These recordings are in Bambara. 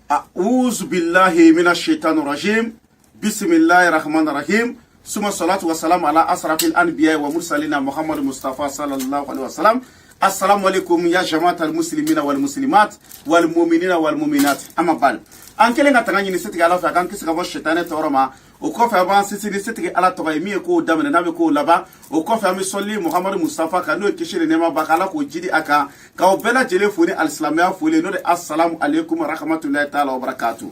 أعوذ بالله من الشيطان الرجيم بسم الله الرحمن الرحيم ثم الصلاة والسلام على أشرف الأنبياء ومرسلين محمد مصطفى صلى الله عليه وسلم. السلام عليكم يا جماعة المسلمين والمسلمات والمؤمنين والمؤمنات. أما بعد أنكلنا تغني نسيتك على فكان كسر الشيطان تورما وكوفي أبان سيسي نسيتك على تغيمي كو دامن نبي كو لبا وكوفي أمي صلي محمد مصطفى كانوا كشير نما بكالا كو جدي أكا كاو بلا جلي فوني الإسلامية فولي نور السلام عليكم ورحمة الله تعالى وبركاته.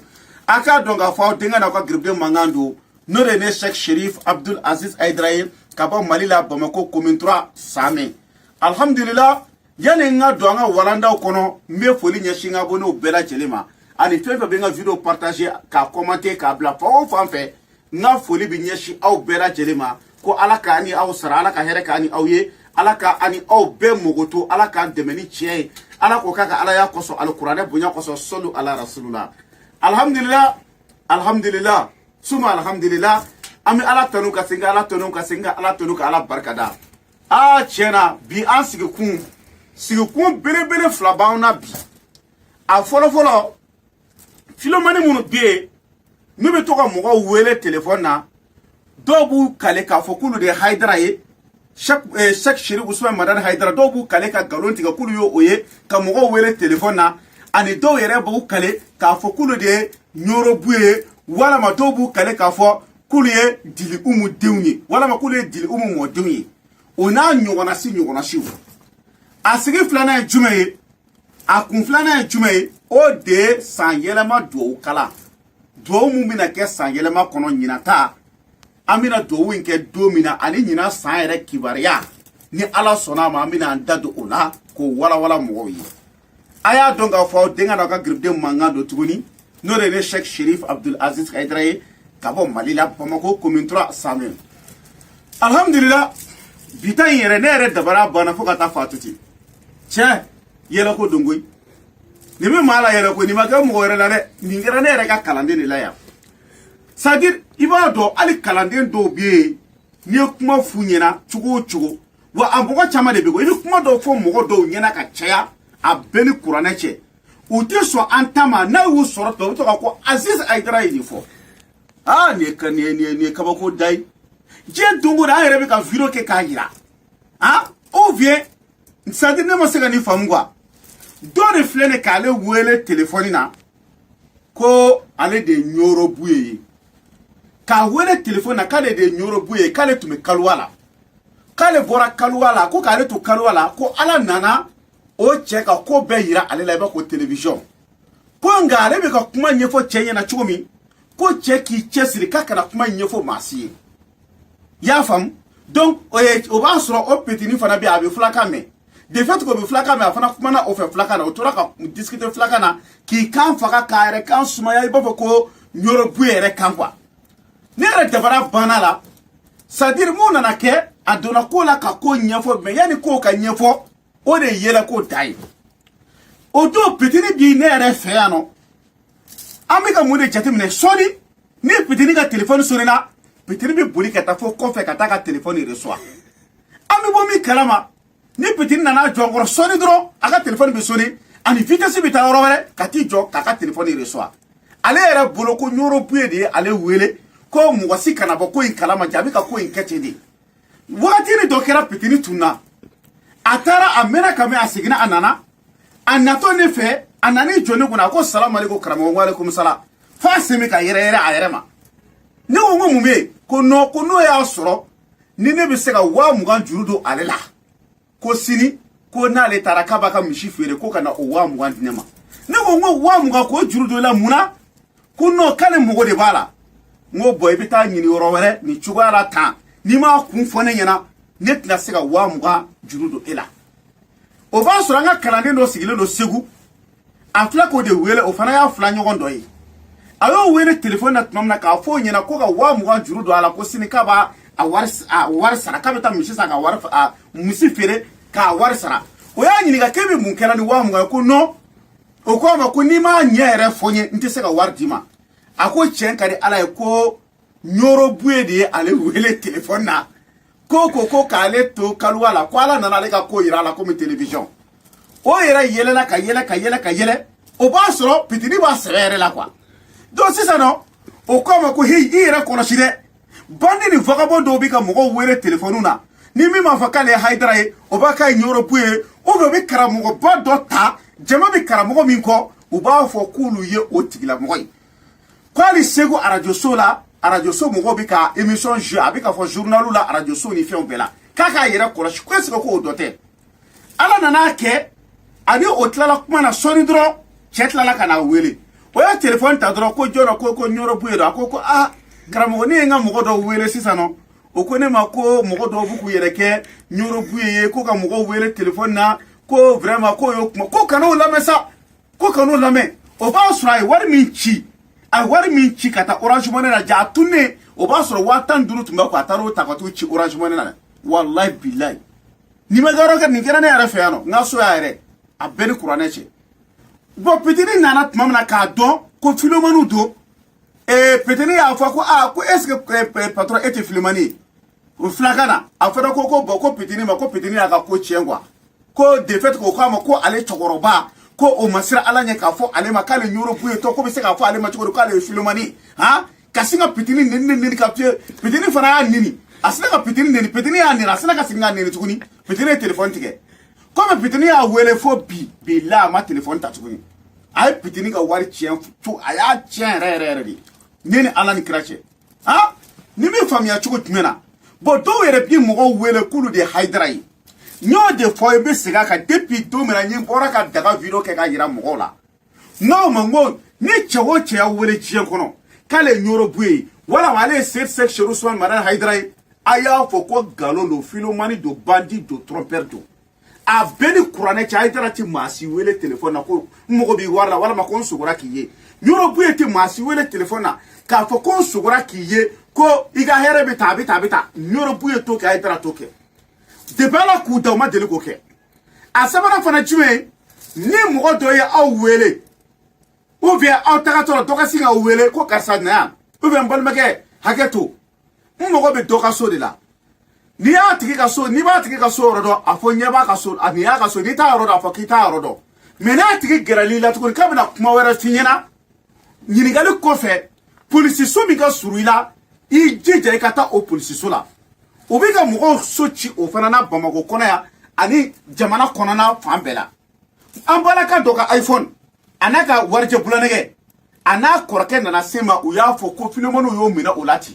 أكا دونغا فاو دينغا نوكا غربدي مانغاندو نور ne Cheikh Chérif Abdul Aziz Aïdraï kaba Malila Bamako commune 3 Samé. Alhamdulillah yani nga do nga walanda kono me foli nyashinga bono bela chelema ani fefe benga video partager ka commenter ka bla fa fanfe nga foli bi nyashi au bela chelema ko alaka ani au sara alaka hereka ani au ye alaka ani au be mogoto alaka demeni chie alako kaka ala ya koso alqur'ane bunya koso sallu ala rasulullah. Alhamdulillah suma alhamdulillah ami ala tanu ka singa ala tanu ka ala barkada. Chena bi an sigikun bele flabaw na bi a folo filomani munu be mi be to ka mogo wele telephone na dobu kale ka fokulu de Haidara ye Cheikh Chérif Ousmane Madani Haidara dobu kale ka galonti ka kulu yo oye ka mogo wele telephone na ani do yere bu kale ka fokulu de nyoro buye wala ma dobu kale ka fo kulu ye dili umu dewnye wala ma kulu ye dili umu mo dewnye ona nyogona si asigi flana jume a kun flana jume o de san yelema do kala do mu mina ke san yelema kono nyina ta amina do winke do mina ani nyina san ere kibariya ni ala sona ma amina andado ona ko wala mo yi aya donga fo denga na ka gribde mangando tuguni no ne Cheikh Chérif Abdul Aziz Aïdraï kabo Malila Bamako commune 3 Samé. Alhamdulillah bitan yere ne yere dabara bana fo ka ta fatuti che yela ko dongoy ni me mala yela ko ni maga mo yere la ne ni ngera ne yere ka kalande ni la ya sadir iba do ali kalande do bi ni kuma fu nyina chugo wa ambogo chama de bego ni kuma do fo mo do nyina ka cheya abeni qur'ane che uti so antama na wu soro to ko Aziz Aïdraï ni fo ni ka ba ko dai je dungu na yere be ka video ke ka yira o vient c'est-à-dire ne ma se ka ni famugwa do de flene ka le wele telephone na ko ale de nyoro buye ka wele telephone na ka le de nyoro buye ka le tume kalwala ka le bora kalwala ko ka le to kalwala ko ala nana o cheka ko be yira ale la ba ko television ko ngare be ka kuma nyefo chenye na chumi ko cheki chesiri ka kana kuma nyefo masi ya fam donc o ba soro o petini fana bi abi flaka me de fait ko bi flaka me afana kuma na o fe flaka na o tora ka discuter flaka na ki kan faka ka ere kan suma ya ibo ko nyoro buere kan kwa ne re dabara bana la sadir mu na ke adona ko la ka ko nyefo me yani ko ka nyefo o de yela ko dai o do petini bi ne re fe ano amika mu de chatimne sori ni petini ka telephone sori na petini bi boli ka ta fo konfe ka ta ka telephone reçoit ami bo mi kalama ni petini nana jongoro soni dro aka telephone bi soni ani vitesse bi ta orowere ka ti jo ka telephone reçoit ale era bolo ko nyoro buye de ale wele ko muwasi kana bo ko in kalama jabi ka ko in ketedi wakati ni dokera petini tunna atara amena kame asigina anana anato ne fe anani joni kuna ko salamu alaikum karamo wa alaikum salam fa semi ka yere ayerema ne wo mume ko no ya soro ni ne be se ka wa mugan jurudo alela ko sini ko na le taraka baka mishi fere ko kana o wa mugan dinema ne wo wa mugan ko jurudo la muna ko no kale mugo de bala ngo boy bita nyini worowere ni chugala ta ni ma kun fone nyana ne tna se ka wa mugan jurudo ela o ba soro nga kalande no sigile no segu afla ko de wele o fana ya fla nyogondo yi ayo wele telephone na tnomna ka fo nyina ko ga wa mugan jurudo ala ko sini ka ba a war sara ka beta mishi saka war musi fere ka war sara o ya nyini ga kebe mun kera ni wa mugan ko no o ko ma ko ni ma nyere fonye nti se ka war dima ako chen kare ala ko nyoro buye de ale wele telephone na ko ka le to kalwala ko ala nana le ka ko ira la ko mi television o ira yele na ka yele o b'a sɔrɔ pitini b'a sɛbɛ yɛrɛ la quoi donc sisan nɔ o ko a ma ko hi i yɛrɛ kɔlɔsi dɛ bandi ni vagabond dɔw bi ka mɔgɔw wele telefɔniw na ni min m'a fɔ k'ale ye Haidara ye o b'a k'a ye Ɲorobu ye ou bien u bɛ karamɔgɔba dɔ ta jama bɛ karamɔgɔ min kɔ u b'a fɔ k'olu ye o tigilamɔgɔ ye k'ale Segu radio so la radio so mɔgɔw bɛ ka émission jouer a bɛ ka fɔ journalu la radio so ni fɛnw bɛɛ la k'a k'a yɛrɛ kɔlɔsi ko est-ce que ko o dɔ tɛ ala nana kɛ ani o tilala kuma na sɔɔni dɔrɔn cɛ tilala ka na wele o ye téléphone ta dɔrɔn ko jɔn ko Ɲorobu ye dɔ a ko ah karamɔgɔ ne ye n ka mɔgɔ dɔw wele sisan nɔ o ko ne ma ko mɔgɔ dɔw b'u k'u yɛrɛ kɛ Ɲorobu ye ko ka mɔgɔw wele téléphone na ko vraiment ko y'o kuma ko kan'o lamɛn sa ko kan'o lamɛn o b'a sɔrɔ a ye wari min ci ka taa Orange Money na ja a tunnen o b'a sɔrɔ 15,000 tun bɛ ko a taara o ta ka t'o ci Orange Money na wallahi billahi ni ma yɔrɔ kɛ nin kɛra ne yɛrɛ fɛ yan nɔ n ka so y'a yɛrɛ a bɛɛ ni kuranɛ cɛ bon Petini nana tuma min na k'a dɔn ko Philomani don Petini y'a fɔ ko ko est-ce que patron e tɛ Philomani ye o filakan na a fɔra ko bon ko Petini ma ko Petini y'a ka ko tiɲɛ quoi ko de fait ko k'a ma ko ale cɛkɔrɔba ko o ma siran ala ɲɛ k'a fɔ ale ma k'ale Ɲorobu ye tɔ ko bɛ se k'a fɔ ale ma cogo di k'ale ye Philomani ka sin ka Petini neni ka fiyɛ Petini fana y'a neni a sina ka Petini neni Petini y'a neni a sina ka segin k'a neni tuguni Petini ye téléphone tigɛ comme Petini y'a wele fo bi la a ma téléphone ta tuguni a ye Petini ka wari tiɲɛ a y'a tiɲɛ yɛrɛ de ne ni ala ni kira cɛ ni min faamuya cogo jumɛn na bon dɔw yɛrɛ bi mɔgɔw wele k'olu de ye Haidara ye n y'o de fɔ i bɛ segin a kan depuis don min na n bɔra ka daga video kɛ k'a yira mɔgɔw la n'aw ma n ko ni cɛ o cɛ y'a wele diɲɛ kɔnɔ k'ale Ɲorobu ye walama ale ye Seydou Cheikh Ousmane Mamadi Haidara ye a y'a fɔ ko nkalon don Philomani don bandit don trompeur don a bɛɛ ni kuranɛ cɛ Haidara tɛ maa si wele téléphone na ko n mago b'i wari la walama ko n sogora k'i ye Ɲorobu ye tɛ maa si wele téléphone na k'a fɔ ko n sogora k'i ye ko i ka hɛrɛ bɛ ta a bɛ ta Ɲorobu ye t'o kɛ Haidara t'o kɛ depuis ala k'u da u ma deli k'o kɛ a sabanan fana jumɛn ni mɔgɔ dɔ ye aw wele ou bien aw tagatɔ la dɔ ka sin k'aw wele ko karisa na yan ou bien n balimakɛ hakɛ to n mago bɛ dɔ ka so de la n'i b'a tigi ka so yɔrɔ dɔn a fɔ ɲɛ b'a ka so nin y'a ka so n'i t'a yɔrɔ dɔn a fɔ k'i t'a yɔrɔ dɔn mais n'a tigi gɛrɛl'i la tuguni k'a bɛna kuma wɛrɛ f'i ɲɛna ɲininkali kɔfɛ polisiso min ka surun i la i jija i ka taa o polisiso la o bɛ ka mɔgɔw so ci o fana na Bamakɔ kɔnɔ yan ani jamana kɔnɔna fan bɛɛ la an balaka dɔ ka iPhone a n'a ka warijɛ bulanɛgɛ a n'a kɔrɔkɛ nana se ma u y'a fɔ ko Philomani y'o minɛ o la ten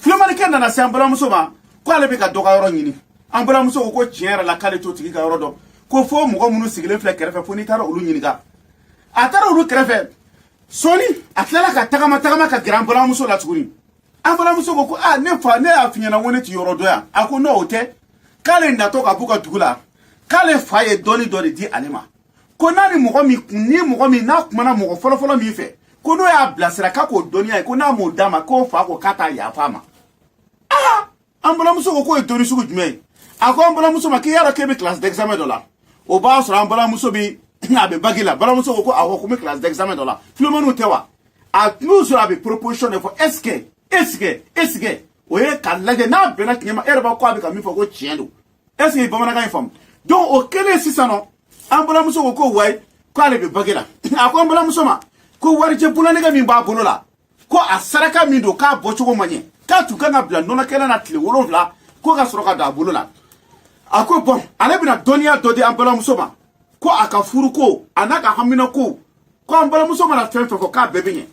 Philomani kɛ nana se an balimamuso ma ko ale bɛ ka dɔ ka yɔrɔ ɲini an balimamuso ko tiɲɛ yɛrɛ la k'ale t'o tigi ka yɔrɔ dɔn ko fo mɔgɔ minnu sigilen filɛ kɛrɛfɛ fo n'i taara olu ɲininka a taara olu kɛrɛfɛ sɔɔni a tilala ka tagama ka gɛrɛ an balimamuso la tuguni an balimamuso ko ne y'a f'i ɲɛna ko ne ti yɔrɔ dɔn yan a ko n'o tɛ k'ale natɔ ka b'u ka dugu la k'ale fa ye dɔɔni dɔ de di ale ma ko n'a ni mɔgɔ min n'a kumana mɔgɔ fɔlɔfɔlɔ min fɛ ko n'o y'a bilasira k'a k'o dɔnniya ye ko n'a m'o d'a ma k'o fa ko k'a t'a yafa a ma an balimamuso ko k'o ye dɔnni sugu jumɛn ye a ko an balimamuso ma k'i y'a dɔn k'e bɛ classe d'examen dɔ la o b'a sɔrɔ an balimamuso bi a bɛ bague la balimamuso ko awɔ ko n bɛ classe d'examen dɔ la Philomani tɛ wa a n'o sɔrɔ a bɛ proposition de fɔ est-ce que o ye k'a lajɛ n'a bɛnna tiɲɛ ma e yɛrɛ b'a ko a bɛ ka min fɔ ko tiɲɛ don est-ce que bamanankan in faamu donc o kɛlen sisan nɔ an balimamuso ko wayi k'ale bɛ bague la a ko an balimamuso ma ko warijɛ bulanɛgɛ min b'a bolo la ko a saraka min don k'a bɔcogo man ɲɛ k'a tun kan ka bila nɔnɔ kɛnɛ na tile 7 ko ka sɔrɔ ka don a bolo la a ko bon ale bɛna dɔnniya dɔ di an balimamuso ma ko a ka furu ko a n'a ka hamina ko an balimamuso mana fɛn fɛn fɔ k'a bɛɛ bɛ ɲɛ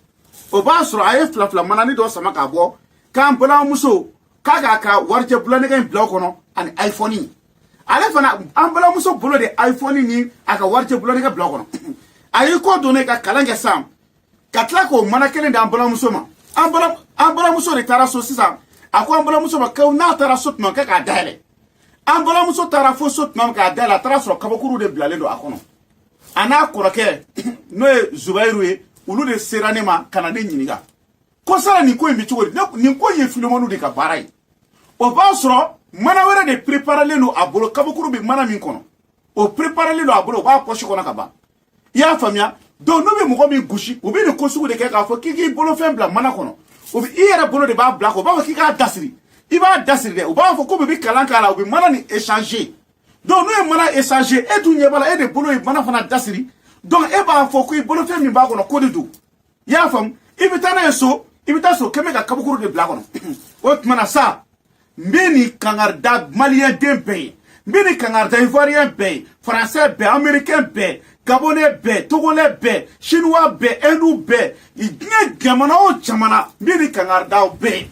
o b'a sɔrɔ a ye fila manani dɔ sama k'a bɔ k'an balimamuso k'a k'a ka warijɛ bulanɛgɛ in bila o kɔnɔ ani iPhone ale fana an balimamuso bolo de iPhone ni a ka warijɛ bulanɛgɛ bila o kɔnɔ a y'i kɔ don ne ka kalan kɛ san ka tila k'o mana kelen di an balimamuso ma an balimamuso de taara so sisan a ko an balimamuso ma ko n'a taara so tuma kɛ k'a dayɛlɛ an balimamuso taara fo so tuma k'a dayɛlɛ a taara sɔrɔ kabakuru de bilalen don a kɔnɔ a n'a kɔrɔkɛ n'o ye Zubairu ye olu de sera ne ma ka na ne ɲininka ko sara nin ko in bɛ cogo di nin ko in ye Philomani de ka baara ye o b'a sɔrɔ mana wɛrɛ de préparelen don a bolo kabakuru bɛ mana min kɔnɔ o préparelen don a bolo o b'a poche kɔnɔ ka ban i y'a faamuya donc n'u bɛ mɔgɔ min gosi u bɛ nin ko sugu de kɛ k'a fɔ k'i k'i bolofɛn bila mana kɔnɔ o bɛ i yɛrɛ bolo de b'a bila kɔ u b'a fɔ k'i k'a dasiri i b'a dasiri dɛ u b'a fɔ ko bɛ kalan k'a la u bɛ mana nin échanger donc n'u ye mana échanger e dun ɲɛ b'a la e de bolo ye mana fana dasiri donc e b'a fɔ ko i bolofɛn min b'a kɔnɔ ko de don i y'a faamu i bɛ taa n'a ye so i bɛ taa so kɛmɛ ka kabakuru de bila a kɔnɔ o tuma na sa n bɛ nin kangari da maliyɛn den bɛɛ ye n bɛ nin kangari da ivoiriyɛn bɛɛ ye faransɛ bɛɛ américain bɛɛ gabonais bɛɛ togolais bɛɛ chinois bɛɛ hindu bɛɛ diɲɛ jamana o jamana n bɛ nin kangari da bɛɛ ye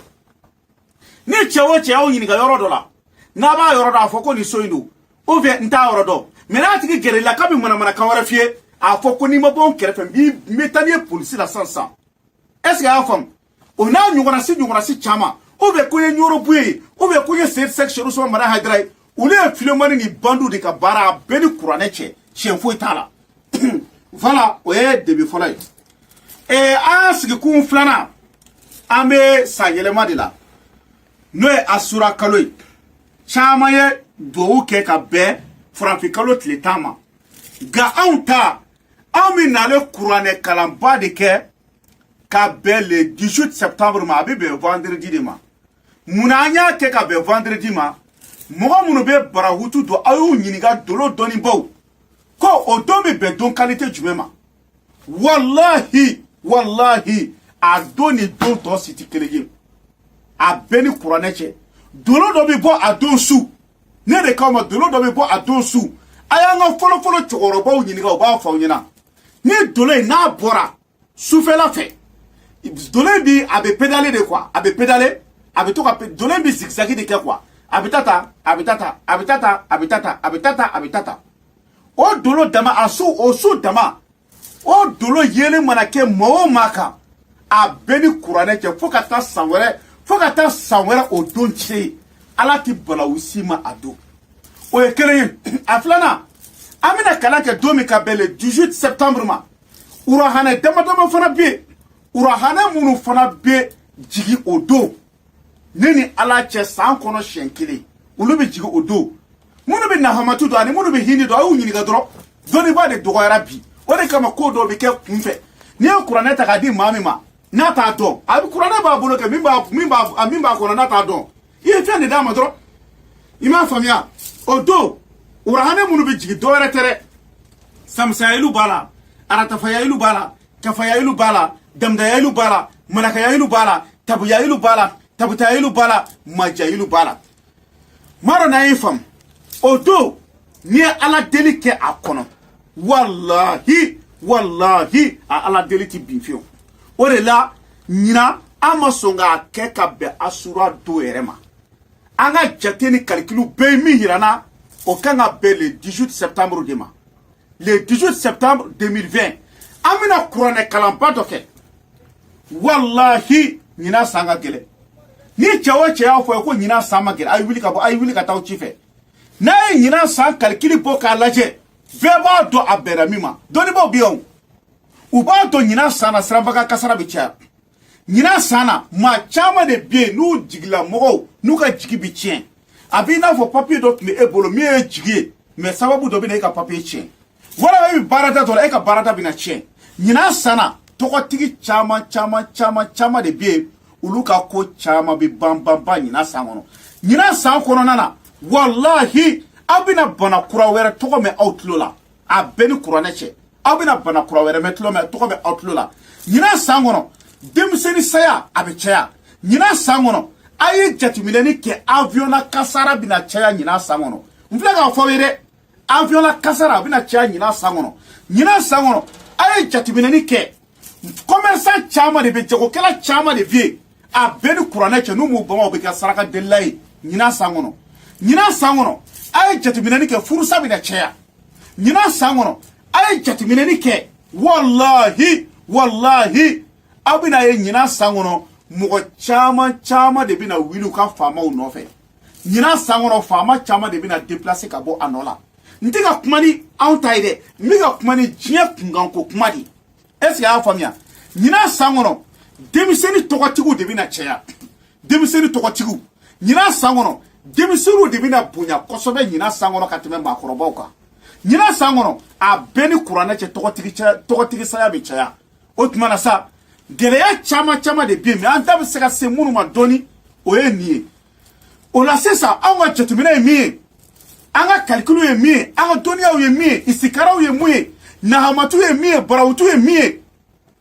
ni cɛ o cɛ y'aw ɲininka yɔrɔ dɔ la n'a b'a yɔrɔ dɔn a fɔ ko nin so in don ou bien n t'a yɔrɔ dɔn mais n'a tigi gɛrɛ i la k'a bɛ manamanakan wɛrɛ f'i ye a fɔ ko n'i ma bɔ n kɛrɛfɛ n bɛ taa n'i ye polisi la sisan est ce que y'a faamu o n'a ɲɔgɔnna si caman ou bien ko n ye ɲɔrɔbu ye ou bien ko n ye sexe sɔrɔ mara hadira ye olu ye filemani ni bandu de ka baara a bɛɛ ni kuranɛ cɛ tiɲɛ foyi t'a la voilà o ye début fɔlɔ ye an sigikun filanan an bɛ san yɛlɛma de la n'o ye asura kalo ye caman ye duwawu kɛ ka bɛn farafin kalo tile 10 ma nka anw ta anw bɛ nale kuranɛ kalanba de kɛ ka bɛn le 18 septembre ma a bɛ bɛn vendredi de ma munna an y'a kɛ ka bɛn vendredi ma mɔgɔ minnu bɛ barahutu don aw y'u ɲininka dolo dɔnnibaw ko o don bɛ bɛn don qualité jumɛn ma wallahi a don ni don tɔ si tɛ kelen ye a bɛɛ ni kuranɛ cɛ dolo dɔ bɛ bɔ a don su ne de k'aw ma dolo dɔ bɛ bɔ a don su a y'an ka fɔlɔfɔlɔ cɛkɔrɔbaw ɲininka u b'a fɔ aw ɲɛna ni dolo in n'a bɔra sufɛla fɛ dolo in bi a bɛ pédale de quoi a bɛ pédale a bɛ to ka dolo in bi zigzag de kɛ quoi a bɛ taa tan a bɛ taa tan a bɛ taa tan a bɛ taa tan a bɛ taa tan a bɛ taa tan o dolo dama a su o su dama o dolo yelen mana kɛ maa o maa kan a bɛɛ ni kuranɛ cɛ fo ka taa san wɛrɛ o don cɛ ala ti balawu si ma a don o ye kelen ye a filanan an bɛna kalan kɛ don min ka bɛn le 18 septembre ma urahanɛ damadama fana bɛ yen urahanɛ minnu fana bɛ jigin o don ne ni ala cɛ san kɔnɔ siɲɛ kelen olu bɛ jigin o don minnu bɛ nahamatu dɔn ani minnu bɛ hinɛ dɔn a y'u ɲininka dɔrɔn dɔnnibaa de dɔgɔyara bi o de kama ko dɔw bɛ kɛ kunfɛ n'i ye kuranɛ ta k'a di maa min ma n'a t'a dɔn a bɛ kuranɛ b'a bolo kɛ min b'a kɔnɔ n'a t'a dɔn i ye fɛn de d'a ma dɔrɔn i m'a faamuya o don urahanɛ minnu bɛ jigin dɔwɛrɛ tɛ dɛ samisayayilu b'a la aratafayayilu b'a la kafayayilu b'a la damudayayilu b'a la manakayayilu b'a la tabuyayilu b'a la tabutayayilu b'a la majayilu b'a la maa dɔn n'a y'i faamu o don n'i ye ala deli kɛ a kɔnɔ wallahi a ala deli ti bin fiyewu o de la ɲinan an ma sɔn k'a kɛ ka bɛn asura don yɛrɛ ma an ka jate ni calcul bɛɛ ye min yira n na o kan ka bɛn le 18 septembre de ma le 18 septembre 2020 an bɛna kuranɛ kalanba dɔ kɛ wallahi ɲinan san ka gɛlɛn ni cɛ o cɛ y'a fɔ ye ko ɲinan san ma gɛlɛn a ye wuli ka taa aw ci fɛ n'a ye ɲinan san calcul bɔ k'a lajɛ bɛɛ b'a dɔn a bɛnna min ma dɔnnibaaw bɛ yan u b'a dɔn ɲinan san na sirabaga kasara bɛ caya ɲinan san na maa caman de bɛ yen n'u jigila mɔgɔw n'u ka jigi bɛ tiɲɛ a b'i n'a fɔ papiye dɔ tun bɛ e bolo min ye jigi ye mɛ sababu dɔ bɛ na e ka papiye tiɲɛ wala e bɛ baarada dɔ la e ka baarada bɛ na tiɲɛ ɲinan san na tɔgɔtigi caman de bɛ yen olu ka ko caman bɛ ban ɲinan san kɔnɔ ɲinan san kɔnɔna na wallahi aw bɛna bana kura wɛrɛ tɔgɔ mɛn aw tulo la a bɛɛ ni kuranɛ cɛ aw bɛna bana kura wɛrɛ mɛn tɔgɔ mɛn aw tulo la ɲinan san kɔnɔ denmisɛnnin saya a bɛ caya ɲinan san kɔnɔ a ye jateminɛni kɛ avion na kasara bɛna caya ɲinan san kɔnɔ n filɛ k'a fɔ aw ye dɛ avion na kasara a bɛna caya ɲinan san kɔnɔ a ye jateminɛni kɛ commerçant caman de bɛ jagokɛla caman de bɛ yen a bɛɛ ni kuranɛ cɛ n'u m'u bama u bɛ kɛ saraka delila ye ɲinan san kɔnɔ a ye jateminɛni kɛ furusa bɛna caya ɲinan san kɔnɔ a ye jateminɛni kɛ wallahi aw bɛna ye ɲinan san kɔnɔ mɔgɔ caman de bɛna wuli u ka faamaw nɔfɛ ɲinan san kɔnɔ faama caman de bɛna déplacer ka bɔ a nɔ la n tɛ ka kuma ni anw ta ye dɛ n bɛ ka kuma ni diɲɛ kunkanko kuma de est ce que a y'a faamuya ɲinan san kɔnɔ denmisɛnnin tɔgɔtigiw de bɛna caya ɲinan san kɔnɔ denmisɛnninw de bɛna bonya kosɛbɛ ɲinan san kɔnɔ ka tɛmɛ maakɔrɔbaw kan ɲinan san kɔnɔ a bɛɛ ni kuranɛ cɛ tɔgɔtigi saya bɛ caya o tuma na sa gɛlɛya caman de bɛ yen mɛ an da bɛ se ka se minnu ma dɔɔni o ye nin ye o la sisan anw ka jateminɛ ye min ye an ka calcul ye min ye an ka dɔnniyaw ye min ye isikaraw ye mun ye nahamatu ye min ye barawutu ye min ye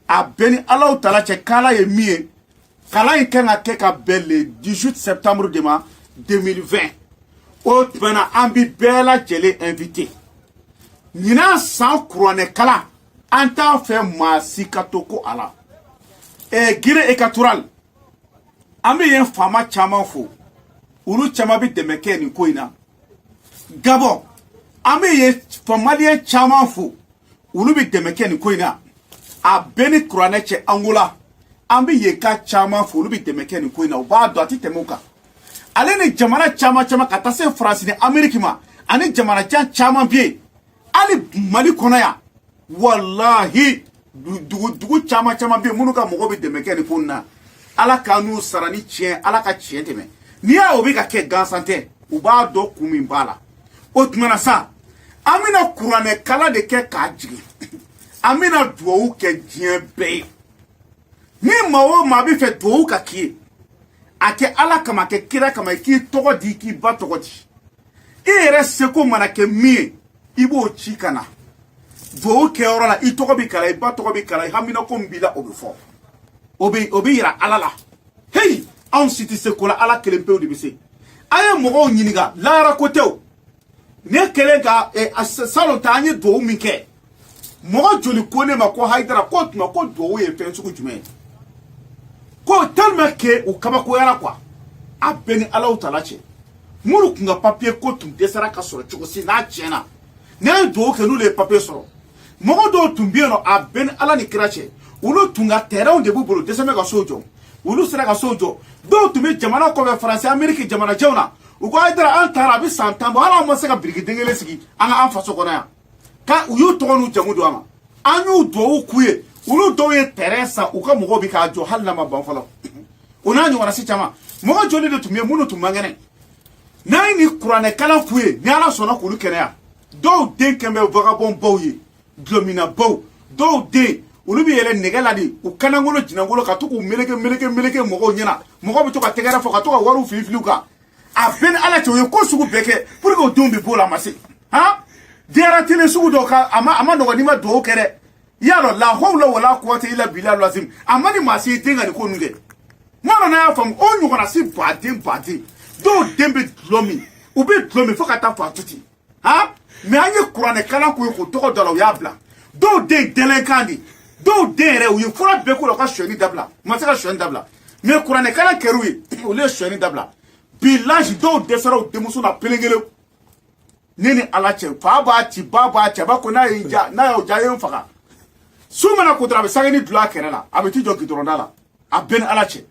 a bɛɛ ni Alahu Taala cɛ kala ye min ye kalan in kan ka kɛ ka bɛn le 18 septembre de ma 2020 o tuma an bi bɛɛ lajɛlen invité ɲinan san kuranɛ kala an t'a fɛ maa si ka to ko a la Guinée équatoriale an bɛ yen faama caman fo olu caman bɛ dɛmɛ kɛ nin ko in na Gabon an bɛ yen maliyɛn caman fo olu bɛ dɛmɛ kɛ nin ko in na a bɛɛ ni kuranɛ cɛ Angola an bɛ yen ka caman fo olu bɛ dɛmɛ kɛ nin ko in na u b'a dɔn a tɛ tɛmɛ o kan ale ni jamana caman ka taa se Faransi ni Amérique ma ani jamana jan caman bɛ yen hali Mali kɔnɔ yan wallahi dugu caman bɛ yen minnu ka mɔgɔw bɛ dɛmɛ kɛ nin ko in na Ala ka n'u sara ni tiɲɛ Ala ka tiɲɛ tɛmɛ n'i y'a o bɛ ka kɛ gansan tɛ u b'a dɔn kun min b'a la o tuma na sa an bɛna kuranɛ kala de kɛ k'a jigin an bɛna dugawu kɛ diɲɛ bɛɛ ye ni maa o maa bɛ fɛ dugawu ka k'i ye a kɛ Ala kama a kɛ kira kama i k'i tɔgɔ di k'i ba tɔgɔ di i yɛrɛ seko mana kɛ min ye i b'o ci ka na dugawu kɛyɔrɔ la i tɔgɔ bɛ kala i ba tɔgɔ bɛ kala i hamina ko min b'i la o bɛ fɔ o bɛ yira Ala la hey anw si tɛ se ko la Ala kelen pewu de bɛ se a ye mɔgɔw ɲininka lahara ko tɛ o ne kɛlen ka salon ta an ye dugawu min kɛ mɔgɔ joli ko ne ma ko Hayidara ko tuma ko dugawu ye fɛn sugu jumɛn ye ko tellement que u kabakoyara quoi a bɛɛ ni Alahu Taala cɛ minnu tun ka papier ko tun dɛsɛra ka sɔrɔ cogo si n'a tiɲɛna ne ye dugawu kɛ n'olu ye papier sɔrɔ mɔgɔ dɔw tun bɛ yen nɔ a bɛɛ ni Ala ni kira cɛ olu tun ka terrainw de b'u bolo dɛsɛ bɛ ka so jɔ olu sera ka so jɔ dɔw tun bɛ jamana kɔfɛ Faransi Amérique jamana janw na u ko Hayidara an taara a bɛ san 10 bɔ hali an ma se ka biriki den kelen sigi an ka an faso kɔnɔ yan ka u y'u tɔgɔ n'u jamu don a ma an y'u dugawu k'u ye olu dɔw ye terrain san u ka mɔgɔw bɛ k'a jɔ hali n'a ma ban fɔlɔ o n'a ɲɔgɔnna si caman mɔgɔ joli de tun bɛ yen minnu tun man kɛnɛ n'a ye nin kuranɛ kalan k'u ye ni Ala sɔnna k'olu kɛnɛya dɔw den kɛn bɛ vagabond baw ye dulɔmina baw dɔw den olu bɛ yɛlɛ nɛgɛ la de u kanangolo jinangolo ka to k'u meleke mɔgɔw ɲɛna mɔgɔw bɛ to ka tɛgɛrɛ fɔ ka to ka wariw fili u kan a bɛɛ ni Ala cɛ u ye ko sugu bɛɛ kɛ pour que o denw bɛ bɔ o la a ma se han denyaratini sugu dɔw ka a ma nɔgɔn n'i ma dugawu kɛ dɛ i y'a dɔn la hawla wala quwwata illa billahi lazim a ma ni maa si den ka nin ko ninnu kɛ n ma dɔn n'a y'a faamu o ɲɔgɔnna si baden dɔw den bɛ dulɔ min u bɛ dulɔ min fo ka taa fɔ a tuti han mais an ye kuranɛ kalan k'u ye k'u tɔgɔ dɔ la u y'a bila dɔw den dɛlɛnkan de dɔw den yɛrɛ u ye fura bɛɛ k'u la u ka sonyani dabila u ma se ka sonyani dabila mais kuranɛ kalan kɛr'u ye olu ye sonyani dabila bilahi dɔw dɛsɛra u denmuso la kelen ne ni Ala cɛ fa b'a ci ba b'a cɛ a b'a ko n'a y'o ja ye n faga su mana ko dɔrɔn a bɛ sange ni dulɔ a kɛrɛ la a bɛ t'i jɔ gidɔrɔnda la a bɛɛ ni Ala cɛ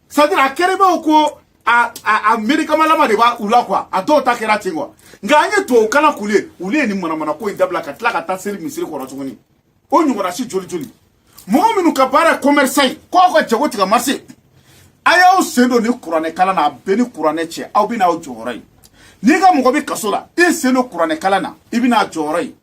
c'est à dire a kɛrɛ b'o ko a médicament lama de b'a u la quoi a dɔw ta kɛra ten quoi nka an ye tubabu kalan k'u ye olu ye nin manamana ko in dabila ka tila ka taa seli misiri kɔrɔ tuguni o ɲɔgɔnna si joli mɔgɔ minnu ka baara ye commerçant ye ko aw ka jago tigɛ marché a y'aw sen don ni kuranɛ kalan na a bɛɛ ni kuranɛ cɛ aw bɛ n'aw jɔyɔrɔ ye n'i ka mɔgɔ bɛ kaso la i sen don kuranɛ kalan na i bɛ n'a jɔyɔrɔ ye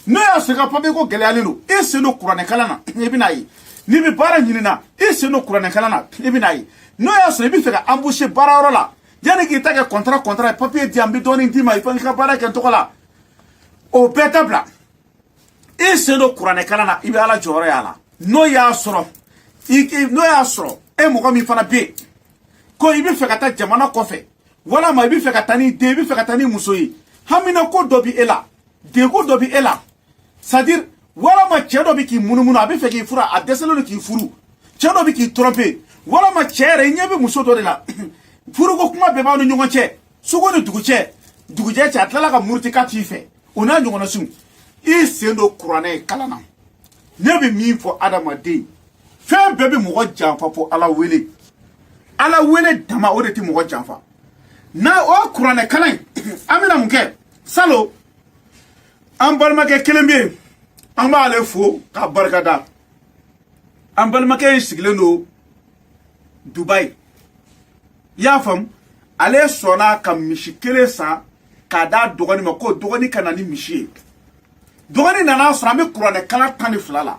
n'o y'a sɔrɔ i ka papier ko gɛlɛyalen don i sen don kuranɛ kalan na i bɛ n'a ye n'i bɛ baara ɲini na i sen don kuranɛ kalan na i bɛ n'a ye n'o y'a sɔrɔ i bɛ fɛ ka embaucher baarayɔrɔ la yanni k'i ta kɛ contrat papier di an bɛ dɔɔnin d'i ma i fana i ka baara kɛ n tɔgɔ la o bɛɛ dabila i sen don kuranɛ kalan na i bɛ Ala jɔyɔrɔ y'a la n'o y'a sɔrɔ e mɔgɔ min fana bɛ yen ko i bɛ fɛ ka taa jamana kɔfɛ walama i bɛ fɛ ka taa n'i den i bɛ fɛ ka taa n'i muso ye hamina ko dɔ bɛ e la degun dɔ bɛ e la c'est à dire walama cɛ dɔ bɛ k'i munumunu a bɛ fɛ k'i furu a dɛsɛlen don k'i furu cɛ dɔ bɛ k'i tromper walama cɛ yɛrɛ i ɲɛ bɛ muso dɔ de la furuko kuma bɛɛ b'aw ni ɲɔgɔn cɛ sogo ni dugujɛ cɛ a tilala ka muruti k'a t'i fɛ o n'a ɲɔgɔnna sun i sen don kuranɛ kalan na ne bɛ min fɔ adamaden fɛn bɛɛ bɛ mɔgɔ janfa fɔ Ala wele dama o de tɛ mɔgɔ janfa n'a o kuranɛ kalan an bɛna mun kɛ salon an balimakɛ kelen bɛ yen an b'ale fo k'a barikada an balimakɛ in sigilen don Dubaï i y'a faamu ale sɔnna ka misi kelen san k'a d'a dɔgɔnin ma ko dɔgɔnin ka na ni misi ye dɔgɔnin nana sɔrɔ an bɛ kuranɛ kalan 12 la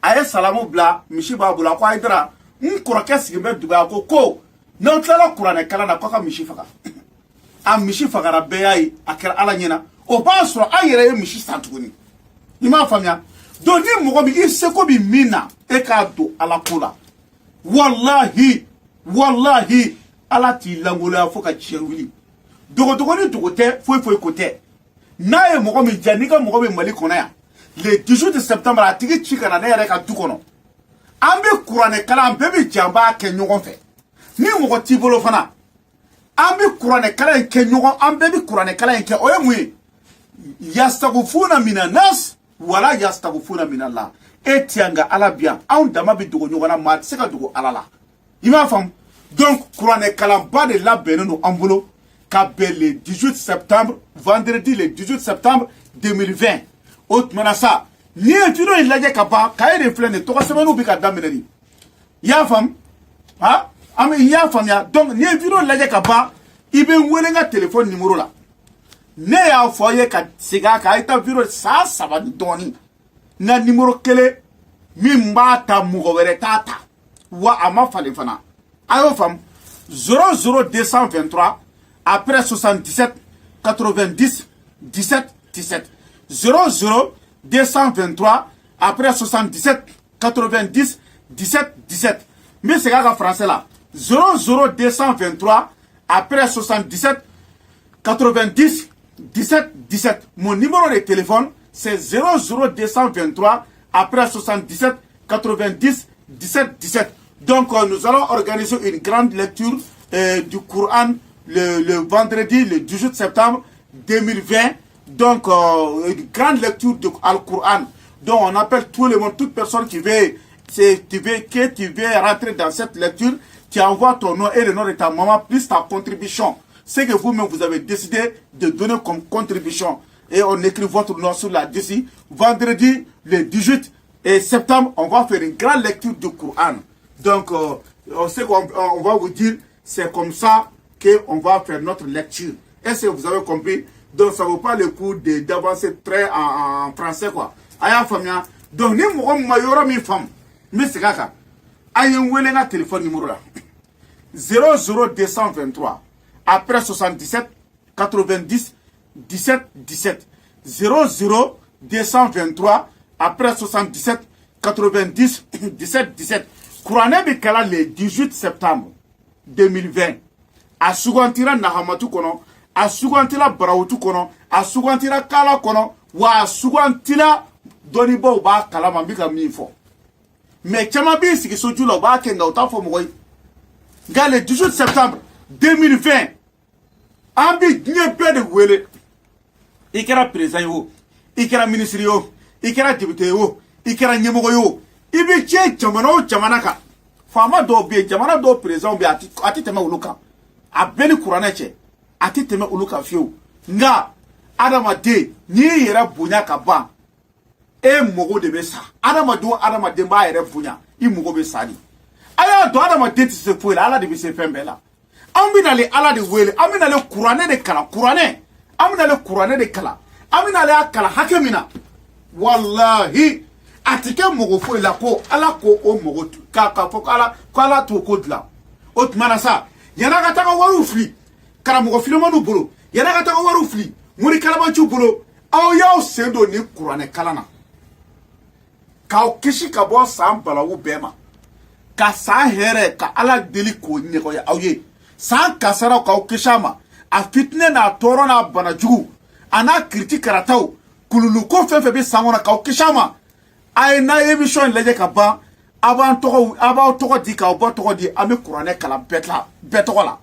a ye salamu bila misi b'a bolo a ko Hayidara n kɔrɔkɛ sigilen bɛ Dubaï a ko n'aw tilala kuranɛ kalan na k'aw ka misi faga a misi fagara bɛɛ y'a ye a kɛra Ala ɲɛna o b'a sɔrɔ an yɛrɛ ye misi san tuguni i m'a faamuya donc ni mɔgɔ min i seko bi min na e k'a don ala ko la wallahi wallahi ala t'i langoloya fo ka tiɲɛ wuli dogodogo ni dogo tɛ foyi foyi ko tɛ n'a ye mɔgɔ min diya n'i ka mɔgɔ bɛ Mali kɔnɔ yan le 18 septembre a tigi ci ka na ne yɛrɛ ka du kɔnɔ an bɛ kuranɛ kalan an bɛɛ bɛ jɛ an b'a kɛ ɲɔgɔn fɛ ni mɔgɔ t'i bolo fana an bɛ kuranɛ kalan in kɛ ɲɔgɔn an bɛɛ bɛ kuranɛ kalan in kɛ o ye mun ye yastagfuna minan nas wala yastagfuna minallah e ti an ka ala bi yan anw dama bɛ dogo ɲɔgɔn na maa tɛ se ka dogo ala la i m'a faamu donc kuranɛ kalanba de labɛnnen don an bolo ka bɛn le 18 septembre vendredi le 18 septembre 2020 o tuma na sa n'i ye video in lajɛ ka ban kaye de filɛ nin tɔgɔ sɛbɛnniw bɛ ka daminɛ nin i y'a faamu ha an bɛ i y'a faamuya donc n'i ye video in lajɛ ka ban i bɛ n wele n ka téléphone numéro la ne y'a fɔ aw ye ka segin a kan a ye taa video san 3 ni dɔɔnin n ka numéro kelen min b'a ta mɔgɔ wɛrɛ t'a ta wa a ma falen fana a y'o faamu 00223 après 77 90 17 17 00223 après 77 90 17 17 mais c'est ka français là 00223 après 77 90 17 17 mon numéro de téléphone c'est 00223 après 77 90 17 17 donc nous allons organiser une grande lecture du Coran le vendredi le 18 septembre 2020 donc une grande lecture du Al-Coran donc on appelle tout le monde toute personne qui veut rentrer dans cette lecture tu envoies ton nom et le nom de ta maman plus ta contribution c'est que vous-même vous avez décidé de donner comme contribution et on écrit votre nom sur la dessus vendredi le 18 septembre on va faire une grande lecture du Coran donc on sait qu'on va vous dire c'est comme ça qu'on va faire notre lecture. Est-ce que vous avez compris? Donc ça ne vaut pas le coup d'avancer très en français quoi. Aya famia. Donc ni mo mayora mi fam. Mais c'est kaka. Aya wele na téléphone numéro là. 00223 après 77 90 17 17 00223 après 77 90 17 17 Courané bi kala le 18 septembre 2020 a sugantira nahamatu kono a sugantira barawutu kono a sugantira kala kono wa a sugantira donibo ba kala mambika mifo mais chama bi sigi sojulo ba kenga utafo moy le 18 septembre 2020 ambi nye de wele ikera président yo ikera ministre yo ikera député yo ikera nyemogo yo ibi che jamana ka fama do be jamana do président be ati teme uluka abeni Courané che ati teme uluka fiu nga adama de ni yera bunya ka ban e mogo de be sa adama de ba yera bunya I mogo be sa ni aya do adama de ti se foi la ala de be se fembela amina le ala de wele amina le Courané de kala Courané amina le Courané de kala amina le akala hakemina wallahi atike mogo foi la ko ala ko o mogo ka fo ala to ko dla otmana sa yana ka taka waru fli kara mogo filomanu bolo yana ka taka waru fli muri kalabachu bolo aw yaw sendo ni Courané kalana ka o kishi ka bo sam balawu bema ka sa here ka ala deli ko nyeko ya awye san kasara ka o kishama a fitne na toro na banajugu ana critique karataw kululu ko fefe be sangona ka o kishama ay na émission leje ka ba avant toko di ka ba toko di ame Courané kala betla la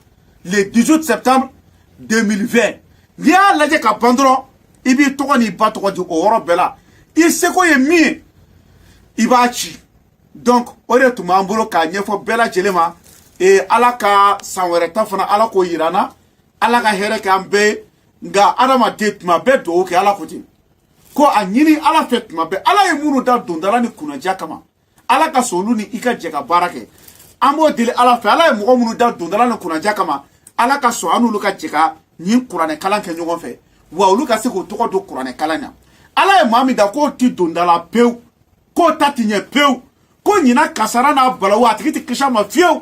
le 18 septembre 2020 ni a leje ka bandro ibi toko ni ba toko di o woro bela I seko ye mi ibachi donc ore tuma mbolo ka nyefo bela jelema e ala ka sanwere tafana ala ko yirana ala ka here ka mbe nga adama detma be do ke ala foti ko anyini ala fetma be ala ye munu da dondala ni kunaja kama ala ka solu ni ika jeka barake ambo dile ala fe ala ye mogo munu da dondala ni kunaja kama ala ka so anu luka jeka ni Courané kalan ke ɲɔgɔn fɛ wa olu ka se ko tɔgɔ do Courané kalan na ala ye mami da ko ti dondala pew ko tatinye pew ko nyina kasara na balawa tigi ti kisha ma fieu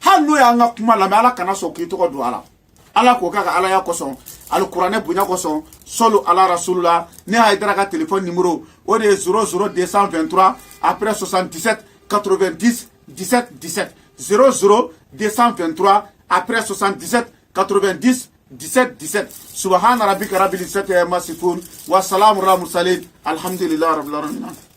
hanu ya nga kuma la ala kana so ki tɔgɔ do ala ko kaka ala ya koson alikuranɛ bonya kosɔn solu ala rasulula ne Haidara ka téléphone numéro o de 00223 après 77 90 17 17 00223 après 77 90 17 17 subhana rabbika rabbil izzati amma yasifun wa salamun ala mursalin alhamdulillahi rabbil alamin.